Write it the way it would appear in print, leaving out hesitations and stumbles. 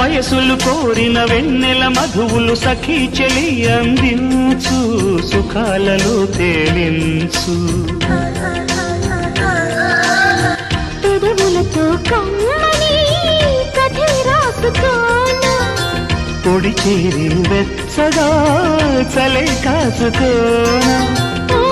వయసులు కోరిన వెన్నెల మధువులు సఖీ చెలి అందించు, సుఖాలలో తేలించు. పెదవులతో కమ్మని కథ రాసుకోనా, పొడి చేరి వెచ్చగా చలే కాసుకోనా. ఓ